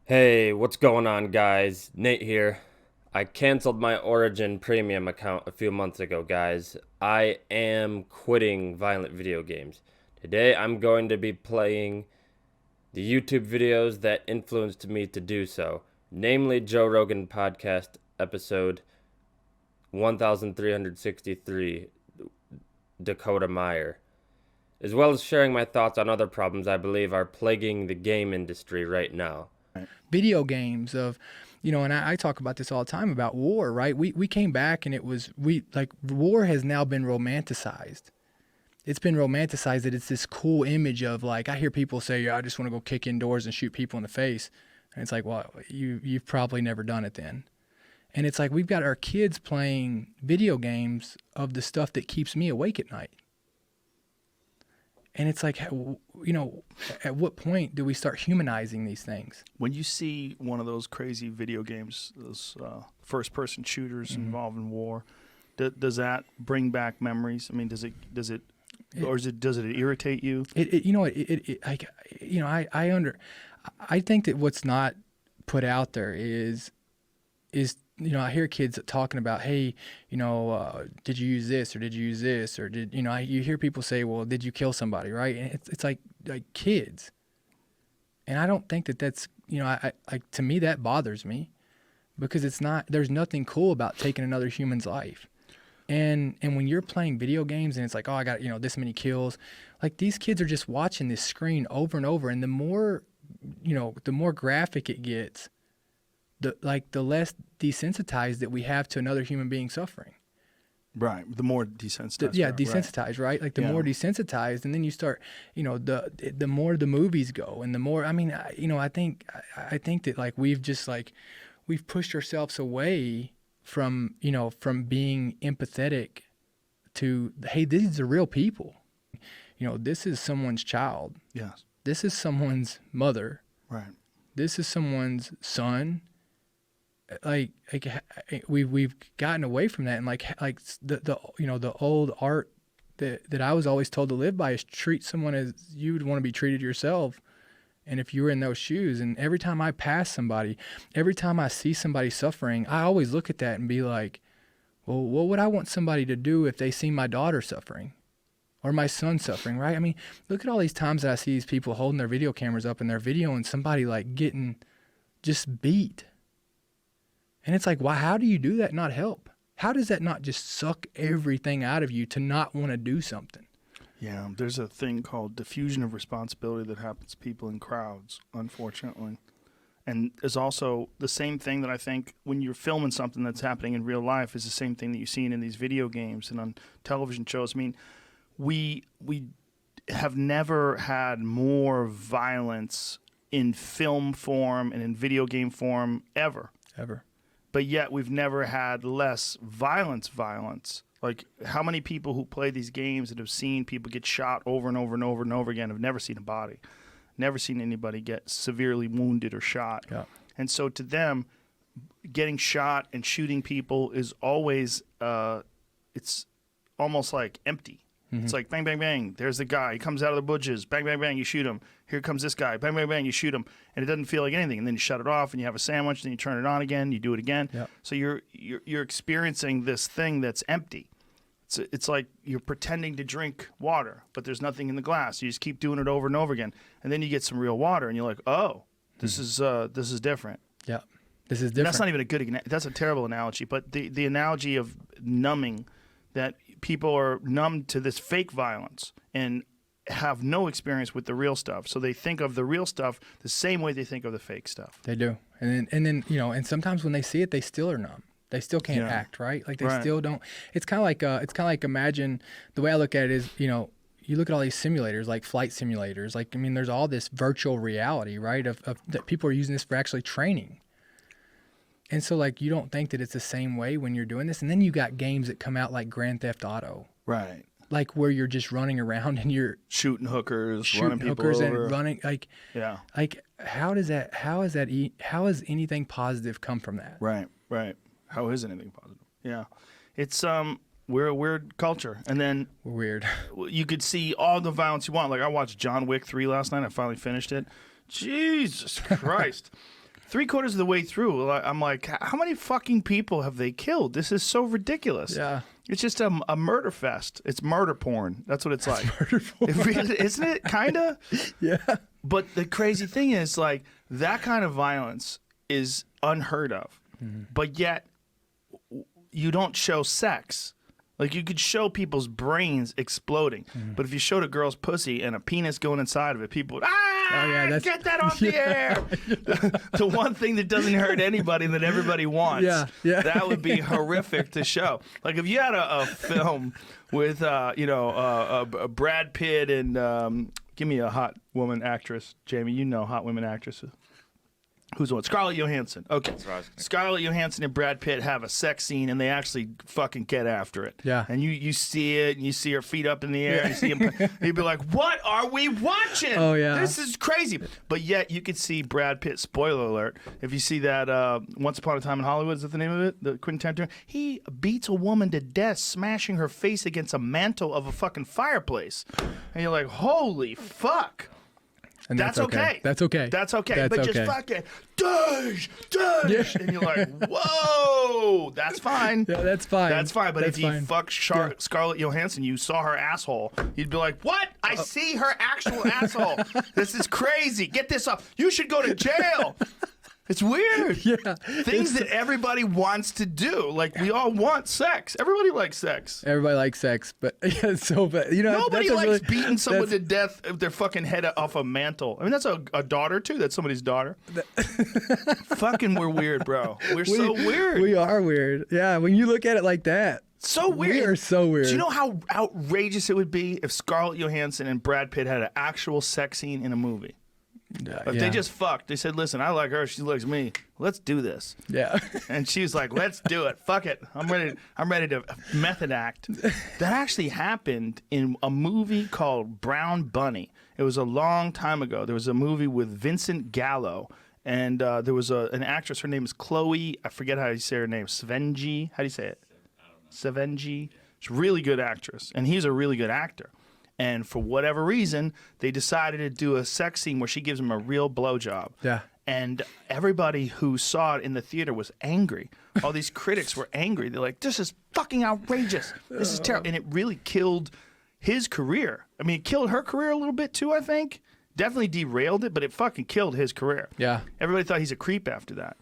Hey, what's going on, guys? Nate here. I canceled my Origin Premium account a few months ago, guys. I am quitting violent video games. Today, I'm going to be playing the YouTube videos that influenced me to do so, namely Joe Rogan Podcast episode 1363, Dakota Meyer, as well as sharing my thoughts on other problems I believe are plaguing the game industry right now. Video games of, and I talk about this all the time about war, right? We came back and war has now been romanticized. It's been romanticized that it's this cool image of like, I hear people say, yeah, I just want to go kick indoors and shoot people in the face. And it's like, well, you've probably never done it then. And it's like, we've got our kids playing video games of the stuff that keeps me awake at night. And it's like, at what point do we start humanizing these things? When you see one of those crazy video games, those first-person shooters involving war, does that bring back memories? I mean, does it irritate you? I think that what's not put out there is I hear kids talking about, hey, did you use this or did you use this or you hear people say, well, did you kill somebody, right? And it's like kids. And I don't think that's, to me, that bothers me because there's nothing cool about taking another human's life. And when you're playing video games and it's like, oh, I got, this many kills, like these kids are just watching this screen over and over. And the more graphic it gets, the less desensitized that we have to another human being suffering. Right. The more desensitized. Desensitized, right? Like the more desensitized, and then you start, the more the movies go, and the more. I mean, I think that like we've pushed ourselves away from being empathetic to, hey, these are real people. This is someone's child. Yes. This is someone's mother. Right. This is someone's son. Like we've gotten away from that, and like the old art that I was always told to live by is treat someone as you would want to be treated yourself. And if you were in those shoes, and every time I pass somebody, every time I see somebody suffering, I always look at that and be like, well, what would I want somebody to do if they see my daughter suffering or my son suffering, right? I mean, look at all these times that I see these people holding their video cameras up and they're videoing somebody like getting just beat. And it's like, why? How do you do that and not help? How does that not just suck everything out of you to not want to do something? Yeah, there's a thing called diffusion of responsibility that happens to people in crowds, unfortunately. And there's also the same thing that I think when you're filming something that's happening in real life is the same thing that you've seen in these video games and on television shows. I mean, we have never had more violence in film form and in video game form ever. But yet we've never had less violence. Like, how many people who play these games and have seen people get shot over and over and over and over again have never seen a body, never seen anybody get severely wounded or shot. Yeah. And so to them, getting shot and shooting people is always, it's almost like empty. Mm-hmm. It's like bang, bang, bang. There's the guy. He comes out of the bushes. Bang, bang, bang. You shoot him. Here comes this guy. Bang, bang, bang. You shoot him. And it doesn't feel like anything. And then you shut it off and you have a sandwich. Then you turn it on again. You do it again. Yep. So you're experiencing this thing that's empty. It's like you're pretending to drink water, but there's nothing in the glass. You just keep doing it over and over again. And then you get some real water and you're like, oh, this is different. Yeah. This is different. And that's not even a good. That's a terrible analogy. But the analogy of numbing, that people are numb to this fake violence and have no experience with the real stuff. So they think of the real stuff the same way they think of the fake stuff. They do. And then and sometimes when they see it, they still are numb. They still can't act, right? Like they still don't. It's kind of like imagine, the way I look at it is, you look at all these simulators, like flight simulators. Like, I mean, there's all this virtual reality, right? Of that people are using this for actually training. And so, like, you don't think that it's the same way when you're doing this. And then you got games that come out like Grand Theft Auto. Right. Like where you're just running around and you're shooting hookers, running people over. And running, like, yeah. Like, how has anything positive come from that? Right. How is anything positive? Yeah. It's, we're a weird culture. And then we're weird. You could see all the violence you want. Like, I watched John Wick 3 last night. I finally finished it. Jesus Christ. 3/4 of the way through, I'm like, how many fucking people have they killed? This is so ridiculous. Yeah. It's just a murder fest. It's murder porn. That's what it's like. Murder porn. Isn't it? Kinda. Yeah. But the crazy thing is, like, that kind of violence is unheard of. But yet, you don't show sex. Like, you could show people's brains exploding. But if you showed a girl's pussy and a penis going inside of it, people would, get that off the air. The one thing that doesn't hurt anybody that everybody wants. Yeah, yeah. That would be horrific to show. Like, if you had a film with, Brad Pitt and, give me a hot woman actress. Jamie, you know hot women actresses. Who's the one? Scarlett Johansson. Okay. Scarlett Johansson and Brad Pitt have a sex scene, and they actually fucking get after it. Yeah. And you see it, and you see her feet up in the air, and you see him. You'd be like, "What are we watching? Oh yeah. This is crazy." But yet you could see Brad Pitt. Spoiler alert! If you see that Once Upon a Time in Hollywood, is that the name of it? The Quentin Tarantino. He beats a woman to death, smashing her face against a mantle of a fucking fireplace, and you're like, "Holy fuck!" And That's okay. That's okay. That's okay. That's But okay. just fucking dash, and you're like, whoa, that's fine. Yeah, that's fine. That's fine. But That's if you fine. fuck Scarlett Johansson, you saw her asshole, you'd be like, what? I see her actual asshole. This is crazy. Get this off. You should go to jail. It's weird. Yeah. Things that everybody wants to do. Like, we all want sex. Everybody likes sex. Everybody likes sex, but yeah, so bad. You know, Nobody that's a likes really, beating someone that's- to death with their fucking head off a mantle. I mean, that's a daughter, too. That's somebody's daughter. Fucking, we're weird, bro. We're so weird. We are weird. Yeah, when you look at it like that. So weird. We are so weird. Do you know how outrageous it would be if Scarlett Johansson and Brad Pitt had an actual sex scene in a movie? If they just fucked, they said, listen, I like her, she likes me. Let's do this. Yeah. And she was like, let's do it. Fuck it. I'm ready to method act. That actually happened in a movie called Brown Bunny. It was a long time ago. There was a movie with Vincent Gallo. And there was an actress, her name is Chloe, I forget how you say her name, Svenji. How do you say it? Svenji. She's a really good actress. And he's a really good actor. And for whatever reason, they decided to do a sex scene where she gives him a real blowjob. Yeah. And everybody who saw it in the theater was angry. All these critics were angry. They're like, this is fucking outrageous. This is terrible. And it really killed his career. I mean, it killed her career a little bit too, I think. Definitely derailed it, but it fucking killed his career. Yeah. Everybody thought he's a creep after that.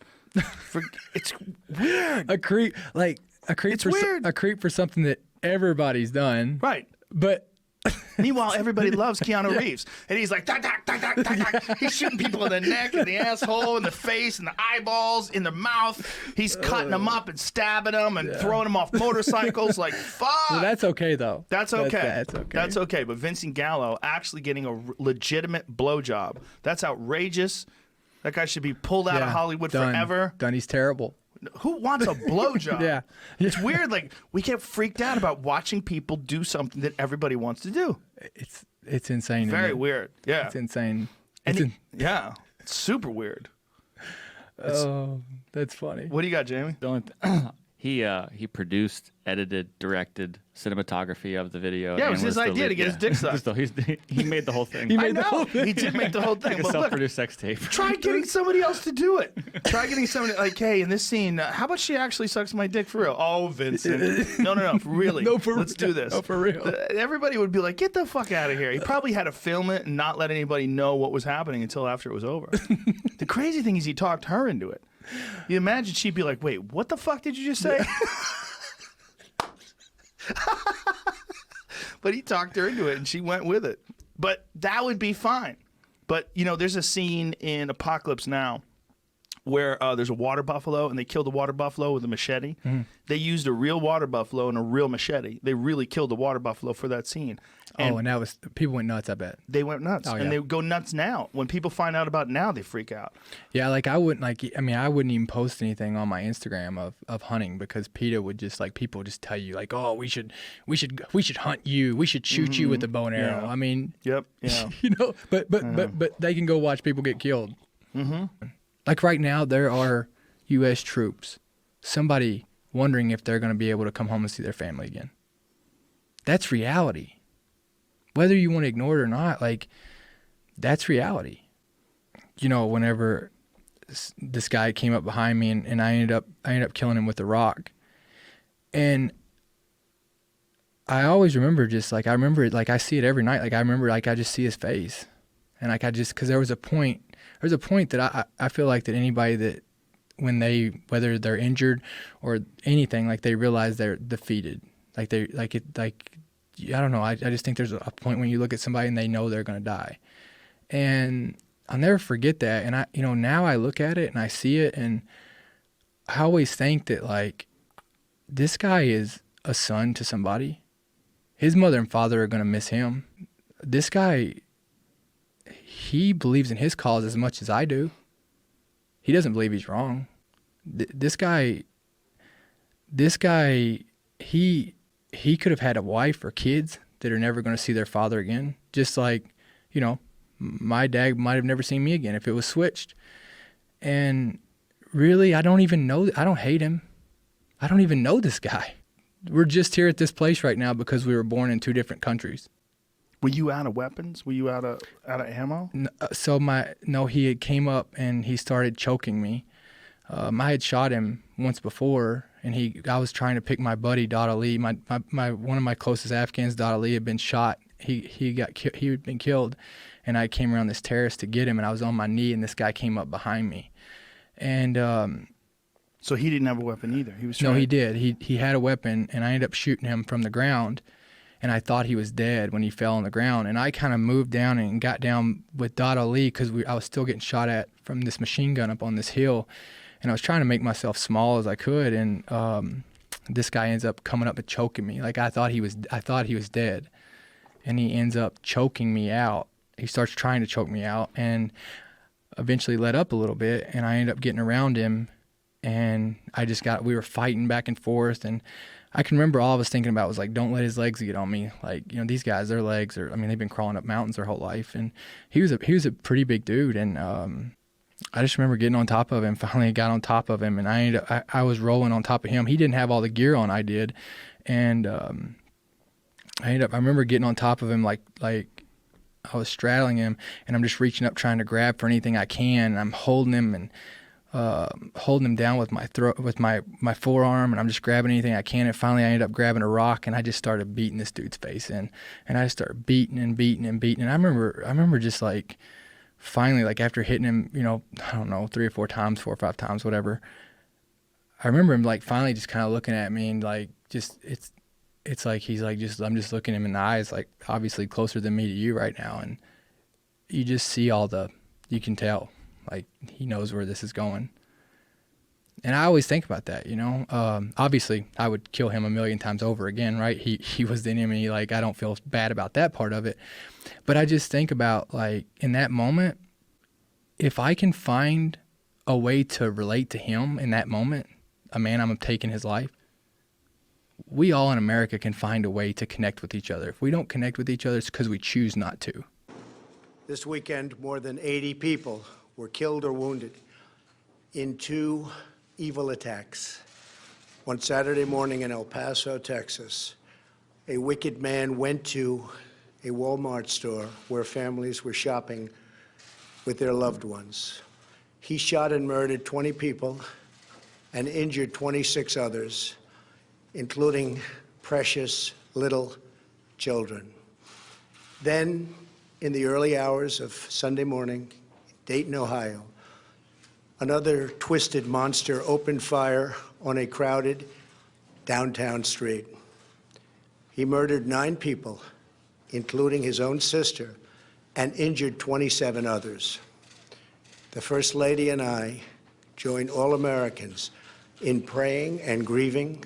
It's weird. A creep, like a creep. It's for weird. A creep for something that everybody's done. Right. But Meanwhile, everybody loves Keanu Reeves. And he's like, he's shooting people in the neck and the asshole and the face and the eyeballs in the mouth. He's cutting them up and stabbing them and throwing them off motorcycles. Like, fuck. well, that's okay though. That's okay. That's okay. That's okay. But Vincent Gallo actually getting a legitimate blowjob. That's outrageous. That guy should be pulled out of Hollywood forever. Done. He's terrible. Who wants a blowjob? Yeah. It's weird. Like, we get freaked out about watching people do something that everybody wants to do. It's insane. Very isn't it? weird. Yeah. It's insane. And yeah. It's super weird. Oh, that's funny. What do you got, Jamie? The only he produced, edited, directed, cinematography of the video. Yeah, it and was his the idea lead- to get his dick sucked. So he made the whole thing. He I made the know. whole thing. He did make the whole thing. like a But look, self-produced sex tape. try getting somebody else to do it. Try getting somebody like, hey, in this scene, how about she actually sucks my dick for real? Oh, Vincent. No, really. No, for Let's do this. No, for real. Everybody would be like, get the fuck out of here. He probably had to film it and not let anybody know what was happening until after it was over. The crazy thing is he talked her into it. You imagine she'd be like, wait, what the fuck did you just say? But he talked her into it and she went with it. But that would be fine. But, you know, there's a scene in Apocalypse Now where there's a water buffalo and they killed the water buffalo with a machete. They used a real water buffalo and a real machete. They really killed the water buffalo for that scene. And And that was people went nuts. I bet. they went nuts. Oh, yeah. And they go nuts now. When people find out about it now, they freak out. Yeah, like I wouldn't I wouldn't even post anything on my Instagram of hunting because PETA would just like people just tell you like, oh, we should hunt you, we should shoot you with a bow and arrow. Yeah. I mean, Yep. Yeah. you know, but they can go watch people get killed. Like right now, there are U.S. troops. Somebody wondering if they're going to be able to come home and see their family again. That's reality. Whether you want to ignore it or not, like that's reality. You know, whenever this guy came up behind me, and I ended up killing him with a rock. And I always remember, just like, I remember it, like I see it every night. Like I remember, like I just see his face, and like because there was a point that I feel like that anybody that, when whether they're injured or anything, like they realize they're defeated. Like I don't know. I just think there's a point when you look at somebody and they know they're gonna die, and I'll never forget that. And now I look at it and I see it, and I always think that, like, this guy is a son to somebody. His mother and father are gonna miss him. This guy, he believes in his cause as much as I do. He doesn't believe he's wrong. This guy, he could have had a wife or kids that are never going to see their father again. Just like, my dad might have never seen me again if it was switched. And really, I don't even know. I don't hate him. I don't even know this guy. We're just here at this place right now because we were born in 2 different countries. Were you out of weapons? Were you out of ammo? He had came up and he started choking me. I had shot him once before, and I was trying to pick my buddy Dad Ali. One of my closest Afghans, Dad Ali, had been shot. He had been killed, and I came around this terrace to get him, and I was on my knee, and this guy came up behind me, and so he didn't have a weapon either. He was no, he did. He had a weapon, and I ended up shooting him from the ground. And I thought he was dead when he fell on the ground. And I kind of moved down and got down with Dad Ali because I was still getting shot at from this machine gun up on this hill. And I was trying to make myself small as I could. And this guy ends up coming up and choking me. Like I thought he was dead. And he ends up choking me out. He starts trying to choke me out, and eventually let up a little bit. And I ended up getting around him. And we were fighting back and forth. And I can remember all I was thinking about was, like, don't let his legs get on me. Like, these guys, their legs are, they've been crawling up mountains their whole life. And he was a pretty big dude. And I just remember getting on top of him. Finally got on top of him, and I was rolling on top of him. He didn't have all the gear on, I did. And I remember getting on top of him like I was straddling him, and I'm just reaching up trying to grab for anything I can. And I'm holding him and holding him down with my throat, with my forearm, and I'm just grabbing anything I can. And finally I ended up grabbing a rock, and I just started beating this dude's face in, and I just started beating and beating and beating. And I remember just, like, finally, like, after hitting him, I don't know, 3 or 4 or 5 times, whatever, I remember him, like, finally just kind of looking at me, and, like, just it's like he's like, I'm just looking him in the eyes, like, obviously closer than me to you right now, and you just see you can tell, like, he knows where this is going. And I always think about that, obviously I would kill him a million times over again, right? He was the enemy. Like, I don't feel bad about that part of it, but I just think about, like, in that moment, if I can find a way to relate to him in that moment, a man I'm taking his life, we all in America can find a way to connect with each other. If we don't connect with each other, it's because we choose not to. This weekend, more than 80 people were killed or wounded in 2 evil attacks. One Saturday morning in El Paso, Texas, a wicked man went to a Walmart store where families were shopping with their loved ones. He shot and murdered 20 people and injured 26 others, including precious little children. Then, in the early hours of Sunday morning, Dayton, Ohio, another twisted monster opened fire on a crowded downtown street. He murdered 9 people, including his own sister, and injured 27 others. The First Lady and I join all Americans in praying and grieving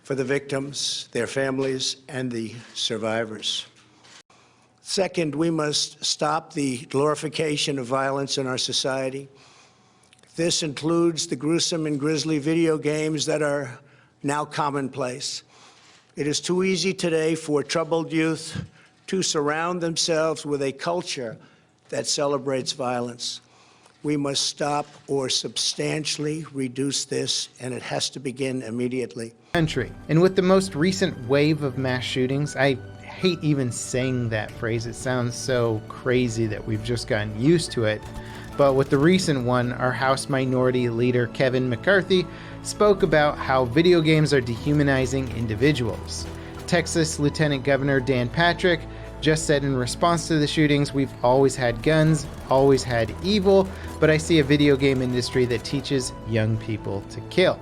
for the victims, their families, and the survivors. Second, we must stop the glorification of violence in our society. This includes the gruesome and grisly video games that are now commonplace. It is too easy today for troubled youth to surround themselves with a culture that celebrates violence. We must stop or substantially reduce this, and it has to begin immediately. Country. And with the most recent wave of mass shootings, I hate even saying that phrase. It sounds so crazy that we've just gotten used to it. But with the recent one, our House Minority Leader Kevin McCarthy spoke about how video games are dehumanizing individuals. Texas Lieutenant Governor Dan Patrick just said in response to the shootings, "We've always had guns, always had evil, but I see a video game industry that teaches young people to kill."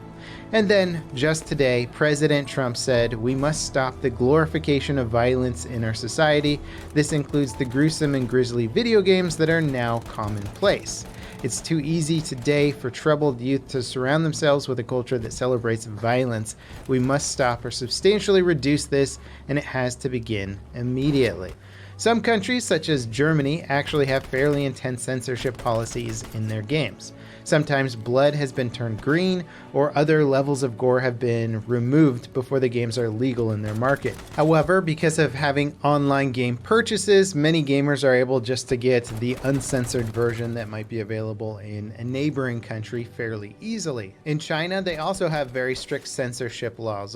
And then, just today, President Trump said, "We must stop the glorification of violence in our society. This includes the gruesome and grisly video games that are now commonplace. It's too easy today for troubled youth to surround themselves with a culture that celebrates violence. We must stop or substantially reduce this, and it has to begin immediately." Some countries, such as Germany, actually have fairly intense censorship policies in their games. Sometimes blood has been turned green, or other levels of gore have been removed before the games are legal in their market. However, because of having online game purchases, many gamers are able just to get the uncensored version that might be available in a neighboring country fairly easily. In China, they also have very strict censorship laws.